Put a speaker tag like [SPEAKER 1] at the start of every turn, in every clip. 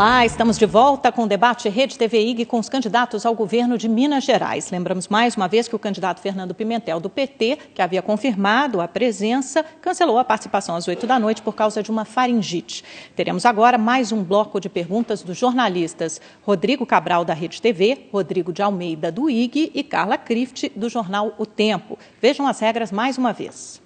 [SPEAKER 1] Olá, estamos de volta com o debate Rede TV IG com os candidatos ao governo de Minas Gerais. Lembramos mais uma vez que o candidato Fernando Pimentel, do PT, que havia confirmado a presença, cancelou a participação às 8 da noite por causa de uma faringite. Teremos agora mais um bloco de perguntas dos jornalistas Rodrigo Cabral, da Rede TV, Rodrigo de Almeida, do IG e Carla Crift, do jornal O Tempo. Vejam as regras mais uma vez.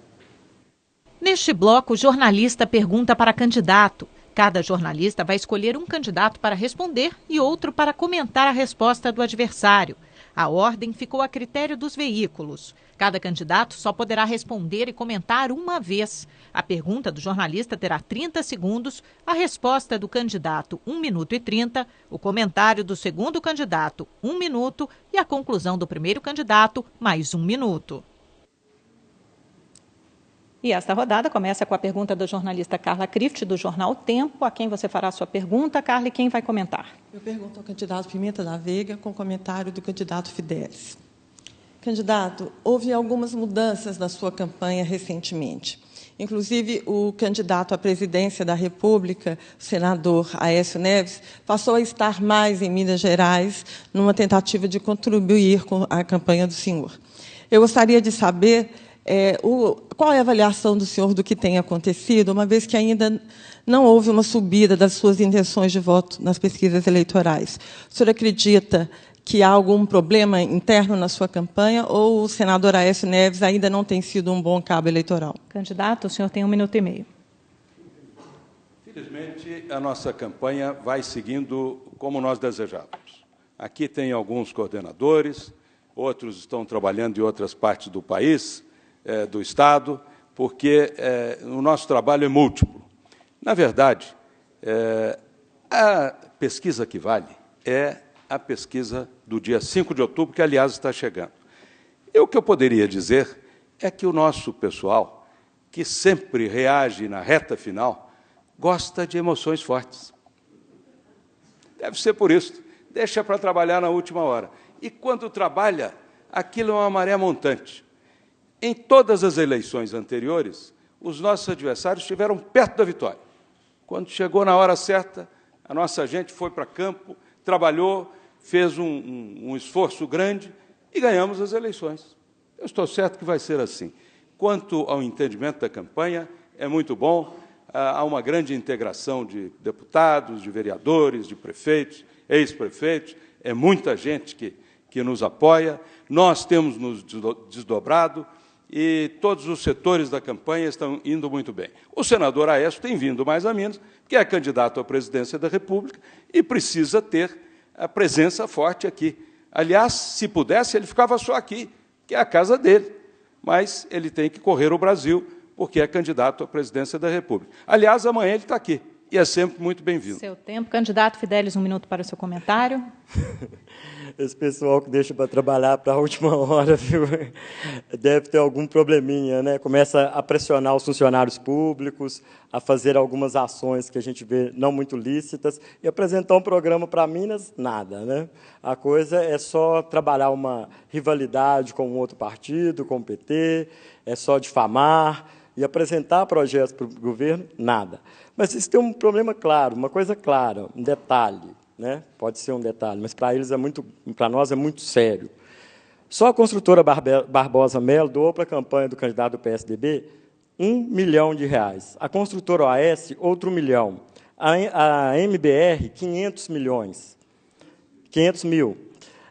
[SPEAKER 1] Neste bloco, o jornalista pergunta para candidato. Cada jornalista vai escolher um candidato para responder e outro para comentar a resposta do adversário. A ordem ficou a critério dos veículos. Cada candidato só poderá responder e comentar uma vez. A pergunta do jornalista terá 30 segundos, a resposta do candidato 1 minuto e 30, o comentário do segundo candidato 1 minuto e a conclusão do primeiro candidato mais 1 minuto. E esta rodada começa com a pergunta da jornalista Carla Crift, do jornal O Tempo. A quem você fará a sua pergunta, Carla, e quem vai comentar?
[SPEAKER 2] Eu pergunto ao candidato Pimenta da Veiga, com comentário do candidato Fidelis. Candidato, houve algumas mudanças na sua campanha recentemente. Inclusive, o candidato à presidência da República, o senador Aécio Neves, passou a estar mais em Minas Gerais, numa tentativa de contribuir com a campanha do senhor. Eu gostaria de saber qual é a avaliação do senhor do que tem acontecido, uma vez que ainda não houve uma subida das suas intenções de voto nas pesquisas eleitorais. O senhor acredita que há algum problema interno na sua campanha ou o senador Aécio Neves ainda não tem sido um bom cabo eleitoral?
[SPEAKER 1] Candidato, o senhor tem 1 minuto e meio.
[SPEAKER 3] Felizmente, a nossa campanha vai seguindo como nós desejávamos. Aqui tem alguns coordenadores, outros estão trabalhando em outras partes do país, do Estado, porque o nosso trabalho é múltiplo. Na verdade, a pesquisa que vale é a pesquisa do dia 5 de outubro, que, aliás, está chegando. E o que eu poderia dizer é que o nosso pessoal, que sempre reage na reta final, gosta de emoções fortes. Deve ser por isso. Deixa para trabalhar na última hora. E, quando trabalha, aquilo é uma maré montante. Em todas as eleições anteriores, os nossos adversários estiveram perto da vitória. Quando chegou na hora certa, a nossa gente foi para campo, trabalhou, fez um esforço grande e ganhamos as eleições. Eu estou certo que vai ser assim. Quanto ao entendimento da campanha, é muito bom. Há uma grande integração de deputados, de vereadores, de prefeitos, ex-prefeitos. É muita gente que nos apoia. Nós temos nos desdobrado e todos os setores da campanha estão indo muito bem. O senador Aécio tem vindo mais a menos, que é candidato à presidência da República e precisa ter a presença forte aqui. Aliás, se pudesse, ele ficava só aqui, que é a casa dele, mas ele tem que correr o Brasil, porque é candidato à presidência da República. Aliás, amanhã ele está aqui, e é sempre muito bem-vindo.
[SPEAKER 1] Seu tempo. Candidato Fidelis, 1 minuto para o seu comentário.
[SPEAKER 4] Esse pessoal que deixa para trabalhar para a última hora, viu? Deve ter algum probleminha, né? Começa a pressionar os funcionários públicos, a fazer algumas ações que a gente vê não muito lícitas, e apresentar um programa para Minas, nada, né? A coisa é só trabalhar uma rivalidade com um outro partido, com o PT, é só difamar e apresentar projetos para o governo, nada. Mas isso tem um problema claro, uma coisa clara, um detalhe. Né? Pode ser um detalhe, mas para nós é muito sério. Só a construtora Barbosa Melo doou para a campanha do candidato do PSDB R$1 milhão. A construtora OAS, outro 1 milhão. A MBR, 500 mil.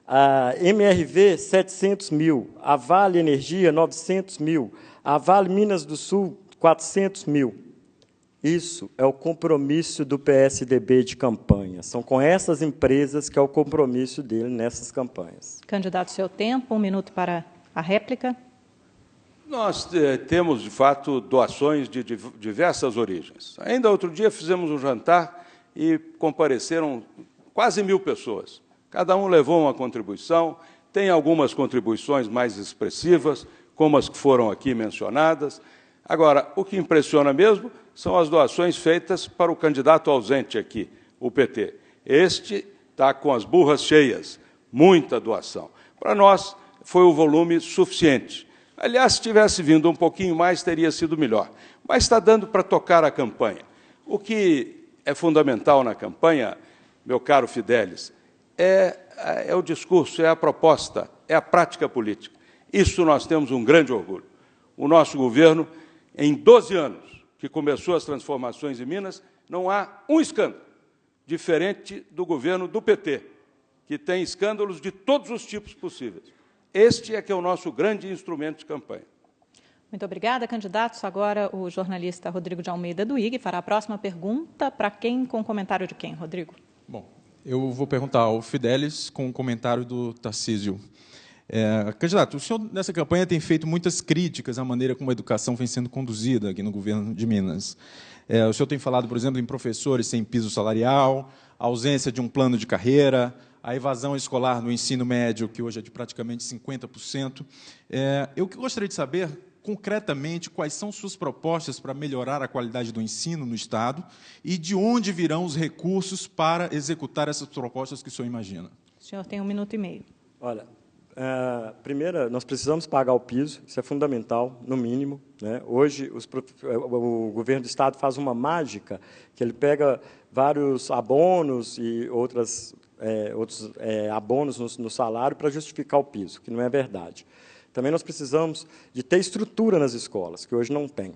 [SPEAKER 4] A MRV, 700 mil. A Vale Energia, 900 mil. A Vale Minas do Sul, 400 mil. Isso é o compromisso do PSDB de campanha. São com essas empresas que é o compromisso dele nessas campanhas.
[SPEAKER 1] Candidato, seu tempo, 1 minuto para a réplica.
[SPEAKER 3] Nós temos, de fato, doações de diversas origens. Ainda outro dia fizemos um jantar e compareceram quase 1.000 pessoas. Cada um levou uma contribuição, tem algumas contribuições mais expressivas, como as que foram aqui mencionadas. Agora, o que impressiona mesmo são as doações feitas para o candidato ausente aqui, o PT. Este está com as burras cheias, muita doação. Para nós, foi o volume suficiente. Aliás, se tivesse vindo um pouquinho mais, teria sido melhor. Mas está dando para tocar a campanha. O que é fundamental na campanha meu caro Fidelis, é o discurso, é a proposta, é a prática política. Isso nós temos um grande orgulho. O nosso governo, em 12 anos que começou as transformações em Minas, não há um escândalo, diferente do governo do PT, que tem escândalos de todos os tipos possíveis. Este é que é o nosso grande instrumento de campanha.
[SPEAKER 1] Muito obrigada, candidatos. Agora o jornalista Rodrigo de Almeida, do IG, fará a próxima pergunta. Para quem, com comentário de quem, Rodrigo?
[SPEAKER 5] Bom, eu vou perguntar ao Fidelis com o comentário do Tarcísio. Candidato, o senhor, nessa campanha, tem feito muitas críticas à maneira como a educação vem sendo conduzida aqui no governo de Minas. O senhor tem falado, por exemplo, em professores sem piso salarial, a ausência de um plano de carreira, a evasão escolar no ensino médio, que hoje é de praticamente 50%. Eu gostaria de saber, concretamente, quais são suas propostas para melhorar a qualidade do ensino no Estado e de onde virão os recursos para executar essas propostas que o senhor imagina.
[SPEAKER 1] O senhor tem 1 minuto e meio.
[SPEAKER 4] Olha, primeiro, nós precisamos pagar o piso, isso é fundamental, no mínimo, né? Hoje, o governo do Estado faz uma mágica, que ele pega vários abonos e outros abonos no salário para justificar o piso, que não é verdade. Também nós precisamos de ter estrutura nas escolas, que hoje não tem.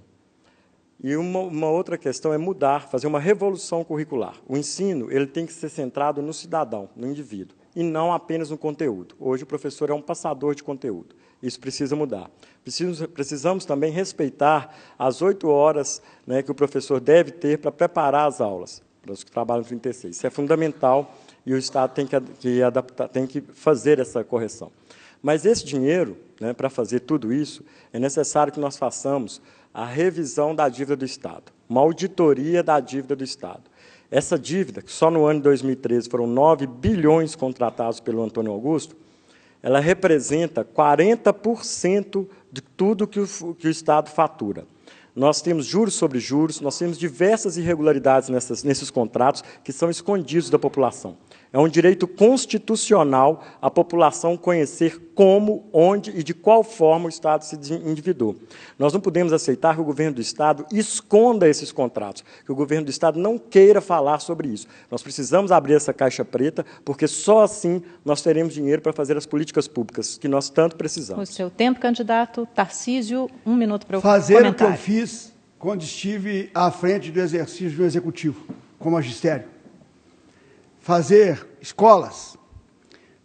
[SPEAKER 4] E uma outra questão é mudar, fazer uma revolução curricular. O ensino ele tem que ser centrado no cidadão, no indivíduo, e não apenas no conteúdo. Hoje o professor é um passador de conteúdo. Isso precisa mudar. Precisamos também respeitar as 8 horas, né, que o professor deve ter para preparar as aulas, para os que trabalham no 36. Isso é fundamental e o Estado tem que fazer essa correção. Mas esse dinheiro, né, para fazer tudo isso, é necessário que nós façamos a revisão da dívida do Estado, uma auditoria da dívida do Estado. Essa dívida, que só no ano de 2013 foram 9 bilhões contratados pelo Antônio Augusto, ela representa 40% de tudo que o Estado fatura. Nós temos juros sobre juros, nós temos diversas irregularidades nesses contratos que são escondidos da população. É um direito constitucional a população conhecer como, onde e de qual forma o Estado se endividou. Nós não podemos aceitar que o governo do Estado esconda esses contratos, que o governo do Estado não queira falar sobre isso. Nós precisamos abrir essa caixa preta, porque só assim nós teremos dinheiro para fazer as políticas públicas que nós tanto precisamos.
[SPEAKER 1] O seu tempo, candidato. Tarcísio, 1 minuto para o
[SPEAKER 6] fazer
[SPEAKER 1] comentário.
[SPEAKER 6] o que eu fiz quando estive à frente do exercício do Executivo, com magistério. Fazer escolas.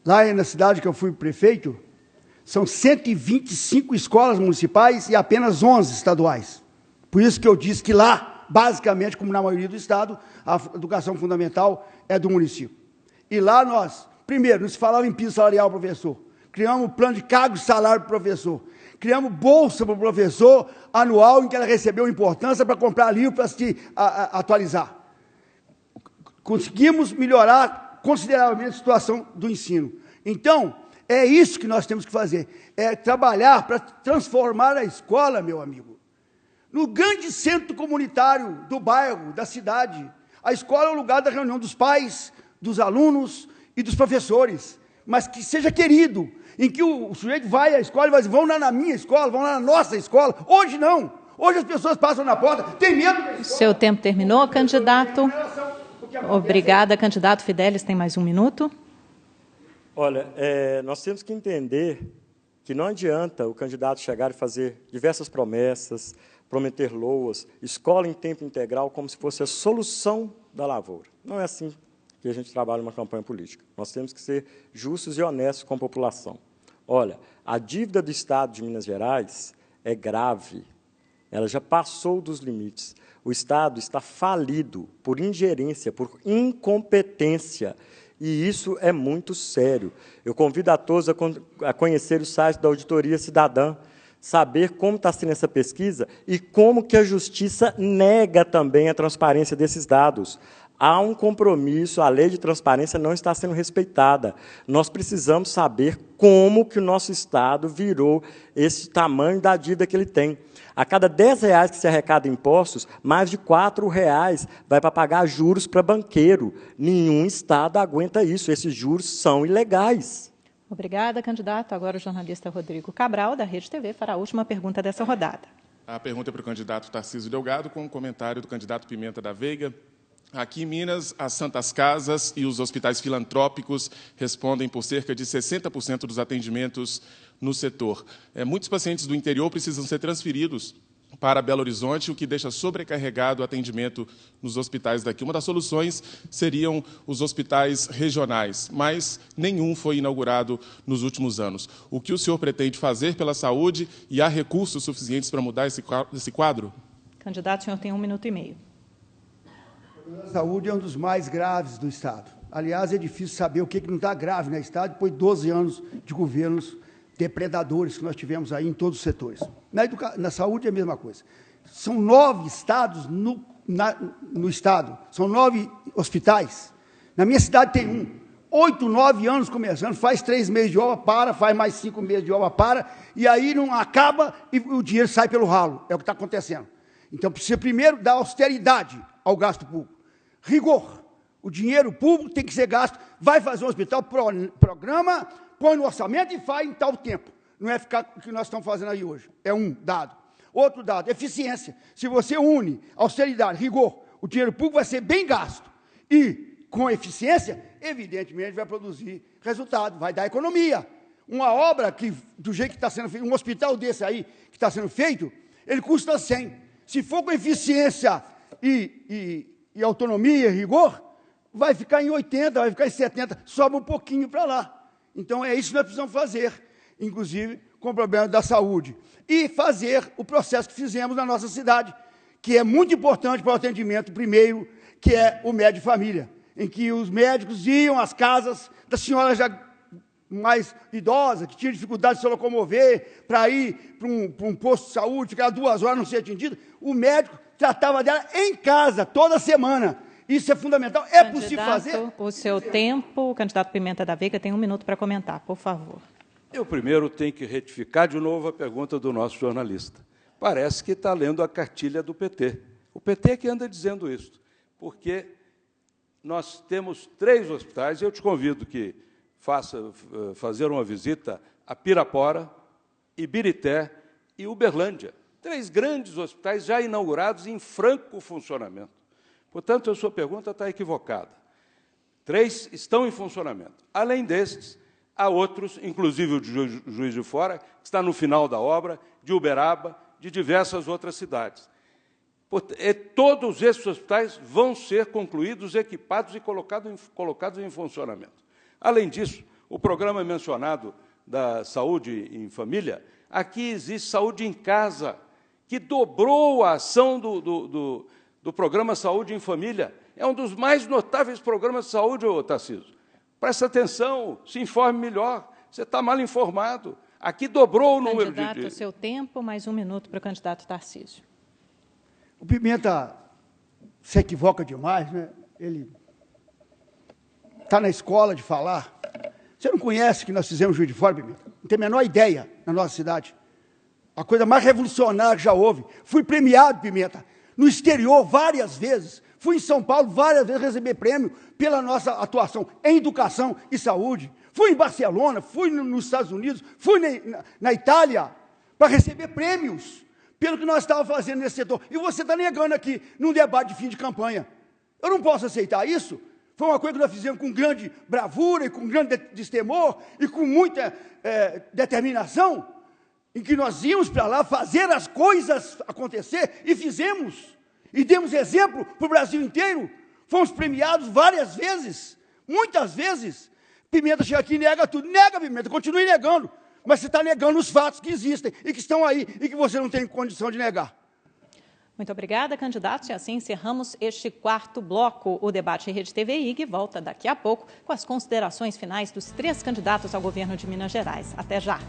[SPEAKER 6] Lá na cidade que eu fui prefeito, são 125 escolas municipais e apenas 11 estaduais. Por isso que eu disse que lá, basicamente, como na maioria do Estado, a educação fundamental é do município. E lá nós, primeiro, não se falava em piso salarial para o professor, criamos um plano de cargos de salário para o professor, criamos bolsa para o professor anual em que ela recebeu importância para comprar livro para se atualizar. Conseguimos melhorar consideravelmente a situação do ensino. Então, é isso que nós temos que fazer, é trabalhar para transformar a escola, meu amigo, no grande centro comunitário do bairro, da cidade. A escola é o lugar da reunião dos pais, dos alunos e dos professores, mas que seja querido, em que o sujeito vai à escola e vai dizer, vão lá na minha escola, vão lá na nossa escola. Hoje não. Hoje as pessoas passam na porta, tem medo da escola.
[SPEAKER 1] Seu tempo terminou, candidato. Obrigada, candidato. Fidelis tem mais 1 minuto.
[SPEAKER 4] Olha, nós temos que entender que não adianta o candidato chegar e fazer diversas promessas, prometer loas, escola em tempo integral como se fosse a solução da lavoura. Não é assim que a gente trabalha numa campanha política. Nós temos que ser justos e honestos com a população. Olha, a dívida do Estado de Minas Gerais é grave. Ela já passou dos limites. O Estado está falido por ingerência, por incompetência, e isso é muito sério. Eu convido a todos a conhecer o site da Auditoria Cidadã, saber como está sendo essa pesquisa e como que a Justiça nega também a transparência desses dados. Há um compromisso, a lei de transparência não está sendo respeitada. Nós precisamos saber como que o nosso Estado virou esse tamanho da dívida que ele tem. A cada R$10 que se arrecada impostos, mais de R$4 vai para pagar juros para banqueiro. Nenhum Estado aguenta isso. Esses juros são ilegais.
[SPEAKER 1] Obrigada, candidato. Agora o jornalista Rodrigo Cabral, da Rede TV, fará a última pergunta dessa rodada.
[SPEAKER 7] A pergunta é para o candidato Tarcísio Delgado, com um comentário do candidato Pimenta da Veiga, Aqui em Minas, as Santas Casas e os hospitais filantrópicos respondem por cerca de 60% dos atendimentos no setor. Muitos pacientes do interior precisam ser transferidos para Belo Horizonte, o que deixa sobrecarregado o atendimento nos hospitais daqui. Uma das soluções seriam os hospitais regionais, mas nenhum foi inaugurado nos últimos anos. O que o senhor pretende fazer pela saúde e há recursos suficientes para mudar esse quadro?
[SPEAKER 1] Candidato, o senhor tem 1 minuto e meio.
[SPEAKER 6] A saúde é um dos mais graves do Estado. Aliás, é difícil saber o que não está grave no Estado depois de 12 anos de governos depredadores que nós tivemos aí em todos os setores. Na saúde é a mesma coisa. São 9 estados no Estado, são 9 hospitais. Na minha cidade tem 1. 8, 9 anos começando, faz 3 meses de obra, para, faz mais 5 meses de obra, para, e aí não acaba e o dinheiro sai pelo ralo. É o que está acontecendo. Então, precisa primeiro dar austeridade ao gasto público. Rigor. O dinheiro público tem que ser gasto. Vai fazer um hospital, programa, põe no orçamento e faz em tal tempo. Não é ficar o que nós estamos fazendo aí hoje. É um dado. Outro dado, eficiência. Se você une austeridade, rigor, o dinheiro público vai ser bem gasto. E, com eficiência, evidentemente, vai produzir resultado, vai dar economia. Uma obra que, do jeito que está sendo feito, um hospital desse aí, que está sendo feito, ele custa 100. Se for com eficiência e autonomia, rigor, vai ficar em 80, vai ficar em 70, sobra um pouquinho para lá. Então, é isso que nós precisamos fazer, inclusive com o problema da saúde. E fazer o processo que fizemos na nossa cidade, que é muito importante para o atendimento primeiro, que é o médico de família, em que os médicos iam às casas das senhoras já mais idosas, que tinham dificuldade de se locomover, para ir para um posto de saúde, ficar 2 horas não ser atendido. O médico tratava dela em casa, toda semana. Isso é fundamental. É possível fazer?
[SPEAKER 1] O seu tempo, o candidato Pimenta da Veiga tem 1 minuto para comentar, por favor.
[SPEAKER 3] Eu primeiro tenho que retificar de novo a pergunta do nosso jornalista. Parece que está lendo a cartilha do PT. O PT é que anda dizendo isso, porque nós temos 3 hospitais, e eu te convido que fazer uma visita a Pirapora, Ibirité e Uberlândia. 3 grandes hospitais já inaugurados em franco funcionamento. Portanto, a sua pergunta está equivocada. 3 estão em funcionamento. Além destes, há outros, inclusive o de Juiz de Fora, que está no final da obra, de Uberaba, de diversas outras cidades. Todos esses hospitais vão ser concluídos, equipados e colocados em funcionamento. Além disso, o programa mencionado da saúde em família, aqui existe saúde em casa, que dobrou a ação do programa Saúde em Família. É um dos mais notáveis programas de saúde, Tarcísio. Presta atenção, se informe melhor, você está mal informado. Aqui dobrou o número de...
[SPEAKER 1] Candidato, seu tempo, mais 1 minuto para o candidato Tarcísio.
[SPEAKER 6] O Pimenta se equivoca demais, né? Ele está na escola de falar. Você não conhece o que nós fizemos em Juiz de Fora, Pimenta? Não tem a menor ideia na nossa cidade. A coisa mais revolucionária que já houve. Fui premiado, Pimenta, no exterior várias vezes. Fui em São Paulo várias vezes receber prêmio pela nossa atuação em educação e saúde. Fui em Barcelona, fui nos Estados Unidos, fui na Itália para receber prêmios pelo que nós estávamos fazendo nesse setor. E você está negando aqui num debate de fim de campanha. Eu não posso aceitar isso. Foi uma coisa que nós fizemos com grande bravura e com grande destemor e com muita determinação, em que nós íamos para lá fazer as coisas acontecer e fizemos. E demos exemplo para o Brasil inteiro. Fomos premiados várias vezes, muitas vezes. Pimenta chega aqui e nega tudo. Nega, Pimenta, continue negando. Mas você está negando os fatos que existem e que estão aí e que você não tem condição de negar.
[SPEAKER 1] Muito obrigada, candidatos. E assim encerramos este 4º bloco. O debate Rede TV IG volta daqui a pouco com as considerações finais dos 3 candidatos ao governo de Minas Gerais. Até já.